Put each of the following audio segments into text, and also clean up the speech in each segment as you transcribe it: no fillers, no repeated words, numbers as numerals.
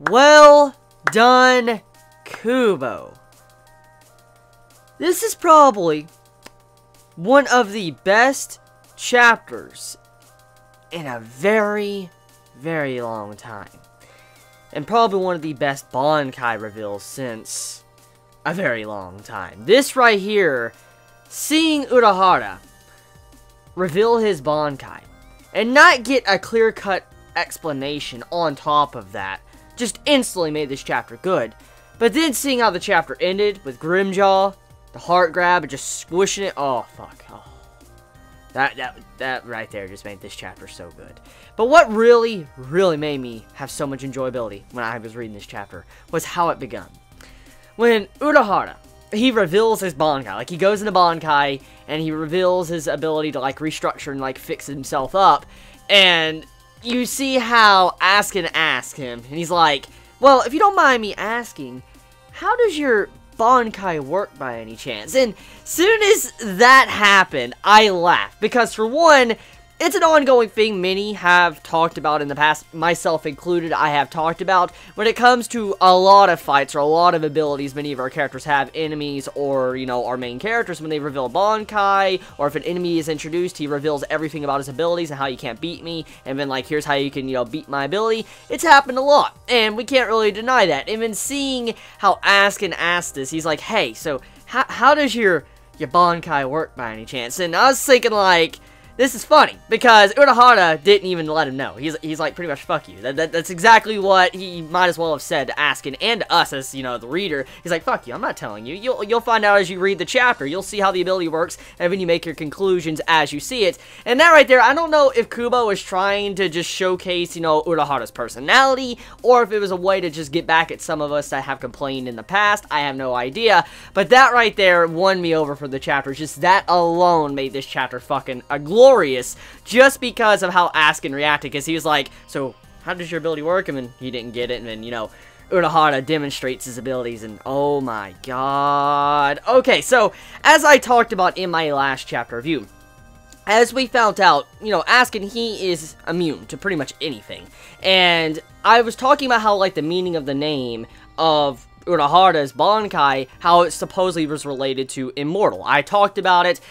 Well done, Kubo. This is probably one of the best chapters in a very, very long time. And probably one of the best Bankai reveals since a very long time. This right here, seeing Urahara reveal his Bankai and not get a clear-cut explanation on top of that just instantly made this chapter good. But then seeing how the chapter ended with Grimmjow, the heart grab, and just squishing it, oh fuck, oh. That right there just made this chapter so good. But what really made me have so much enjoyability when I was reading this chapter was how it begun. When Urahara, he reveals his Bankai, like he goes into Bankai and he reveals his ability to like restructure and like fix himself up, and you see how Askin asks him, and he's like, well, if you don't mind me asking, how does your Bankai work by any chance? And soon as that happened, I laughed, because for one, it's an ongoing thing many have talked about in the past, myself included. I have talked about when it comes to a lot of fights or a lot of abilities many of our characters have, enemies or, you know, our main characters, when they reveal Bankai, or if an enemy is introduced, he reveals everything about his abilities and how you can't beat me, and then like, here's how you can, you know, beat my ability. It's happened a lot, and we can't really deny that. And then seeing how Askin asked this, he's like, hey, so how does your Bankai work by any chance? And I was thinking like, this is funny, because Urahara didn't even let him know. He's like, pretty much, fuck you. That's exactly what he might as well have said to Askin and to us as, you know, the reader. He's like, fuck you, I'm not telling you. You'll find out as you read the chapter. You'll see how the ability works, and then you make your conclusions as you see it. And that right there, I don't know if Kubo was trying to just showcase, you know, Urahara's personality, or if it was a way to just get back at some of us that have complained in the past. I have no idea. But that right there won me over for the chapter. Just that alone made this chapter fucking a glorious, just because of how Askin reacted, because he was like, so how does your ability work? And then he didn't get it, and then, you know, Urahara demonstrates his abilities, and oh my god. Okay, so as I talked about in my last chapter review, as we found out, you know, Askin, he is immune to pretty much anything, and I was talking about how, like, the meaning of the name of Urahara's Bankai, how it supposedly was related to Immortal. I talked about it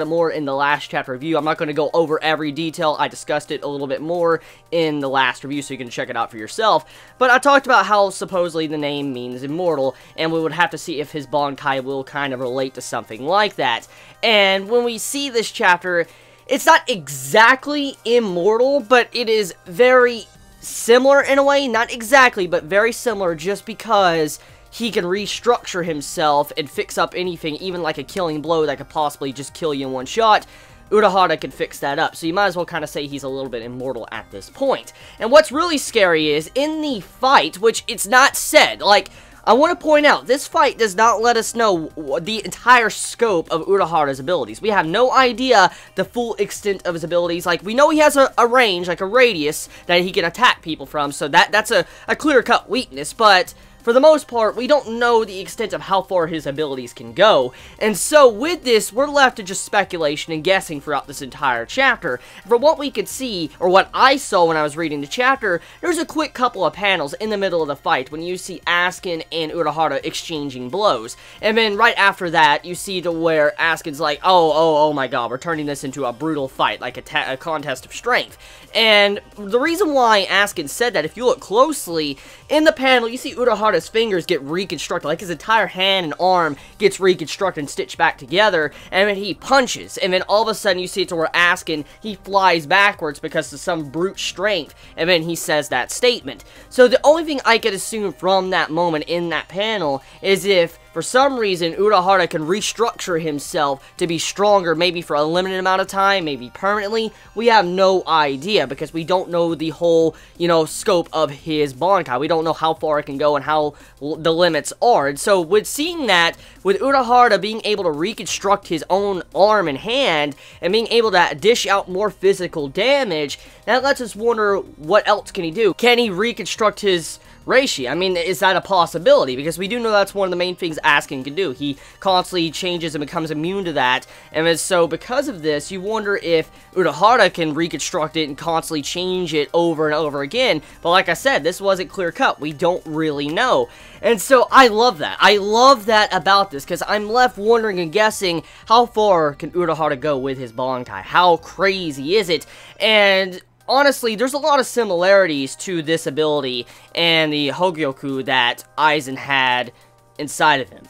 more in the last chapter review. I'm not going to go over every detail. I discussed it a little bit more in the last review, so you can check it out for yourself. But I talked about how supposedly the name means Immortal, and we would have to see if his Bankai will kind of relate to something like that. And when we see this chapter, it's not exactly immortal, but it is very similar in a way. Not exactly, but very similar, just because he can restructure himself and fix up anything, even like a killing blow that could possibly just kill you in one shot. Urahara can fix that up, so you might as well kind of say he's a little bit immortal at this point. And what's really scary is, in the fight, which it's not said, like, I want to point out, this fight does not let us know the entire scope of Urahara's abilities. We have no idea the full extent of his abilities. Like, we know he has a range, like a radius, that he can attack people from, so that's a clear-cut weakness, but for the most part, we don't know the extent of how far his abilities can go. And so with this, we're left to just speculation and guessing throughout this entire chapter. From what we could see, or what I saw when I was reading the chapter, there's a quick couple of panels in the middle of the fight when you see Askin and Urahara exchanging blows. And then right after that, you see to where Askin's like, oh my god, we're turning this into a brutal fight, like a contest of strength. And the reason why Askin said that, if you look closely, in the panel, you see Urahara's fingers get reconstructed, like his entire hand and arm gets reconstructed and stitched back together, and then he punches, and then all of a sudden you see it to where Askin, he flies backwards because of some brute strength, and then he says that statement. So the only thing I could assume from that moment in that panel is if for some reason Urahara can restructure himself to be stronger, maybe for a limited amount of time, maybe permanently. We have no idea, because we don't know the whole, you know, scope of his Bankai. We don't know how far it can go and how the limits are. And so with seeing that, with Urahara being able to reconstruct his own arm and hand, and being able to dish out more physical damage, that lets us wonder, what else can he do? Can he reconstruct his Reishi. I mean, is that a possibility? Because we do know that's one of the main things Askin can do. He constantly changes and becomes immune to that, and so because of this, you wonder if Urahara can reconstruct it and constantly change it over and over again. But like I said, this wasn't clear-cut. We don't really know. And so I love that. I love that about this, because I'm left wondering and guessing, how far can Urahara go with his Bankai? How crazy is it? And honestly, there's a lot of similarities to this ability and the Hogyoku that Aizen had inside of him.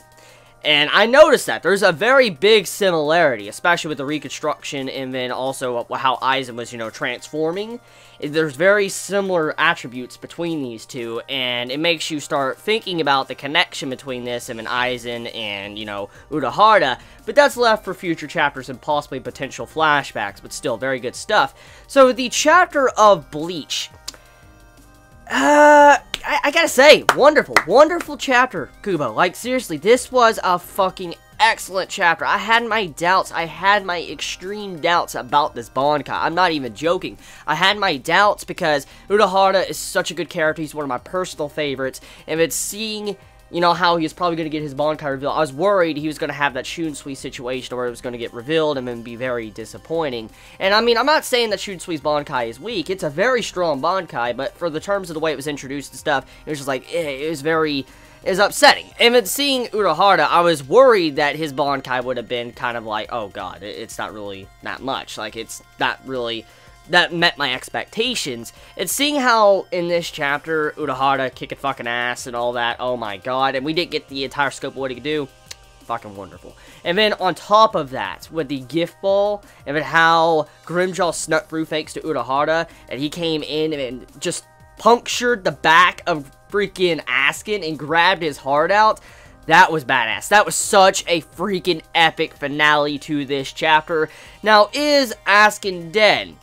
And I noticed that there's a very big similarity, especially with the reconstruction and then also how Aizen was, transforming. There's very similar attributes between these two, and it makes you start thinking about the connection between this and Aizen and, Urahara. But that's left for future chapters and possibly potential flashbacks, but still, very good stuff. So, the chapter of Bleach. I gotta say, wonderful chapter, Kubo. Like, seriously, this was a fucking excellent chapter. I had my doubts. I had my extreme doubts about this Bankai. I'm not even joking. I had my doubts because Urahara is such a good character. He's one of my personal favorites. And it's seeing, how he was probably going to get his Bankai revealed. I was worried he was going to have that Shunsui situation where it was going to get revealed and then be very disappointing. And I mean, I'm not saying that Shunsui's Bankai is weak. It's a very strong Bankai, but for the terms of the way it was introduced and stuff, it was just like, it was upsetting. And then seeing Urahara, I was worried that his Bankai would have been kind of like, oh god, it's not really that much. Like, it's not really that met my expectations. And seeing how in this chapter Urahara kicking fucking ass and all that, oh my god, and we didn't get the entire scope of what he could do, fucking wonderful. And then on top of that, with the gift ball, and then how Grimmjow snuck through thanks to Urahara, and he came in and just punctured the back of freaking Askin and grabbed his heart out. That was badass. That was such a freaking epic finale to this chapter. Now, is Askin dead?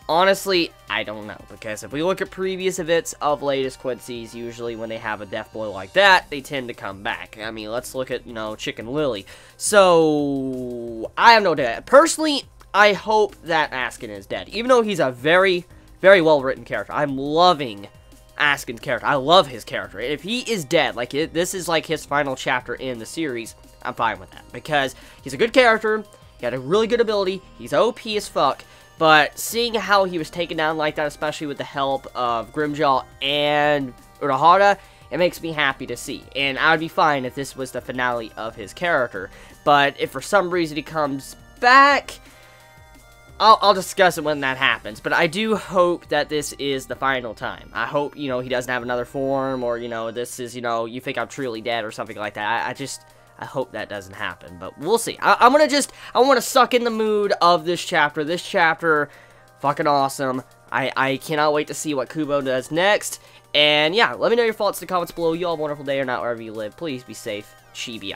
Honestly, I don't know, because if we look at previous events of latest Quincy's, usually when they have a death blow like that, they tend to come back. I mean, let's look at, Chicken Lily. So, I have no doubt. Personally, I hope that Askin is dead, even though he's a very, very well-written character. I'm loving Askin's character. I love his character. And if he is dead, this is like his final chapter in the series, I'm fine with that, because he's a good character, he had a really good ability, he's OP as fuck. But seeing how he was taken down like that, especially with the help of Grimmjow and Urahara, it makes me happy to see. And I would be fine if this was the finale of his character. But if for some reason he comes back, I'll discuss it when that happens. But I do hope that this is the final time. I hope, he doesn't have another form, or, this is, you think I'm truly dead or something like that. I hope that doesn't happen, but we'll see. I want to suck in the mood of this chapter. This chapter, fucking awesome. I cannot wait to see what Kubo does next. And yeah, let me know your thoughts in the comments below. You all have a wonderful day or not, wherever you live. Please be safe. Chibi out.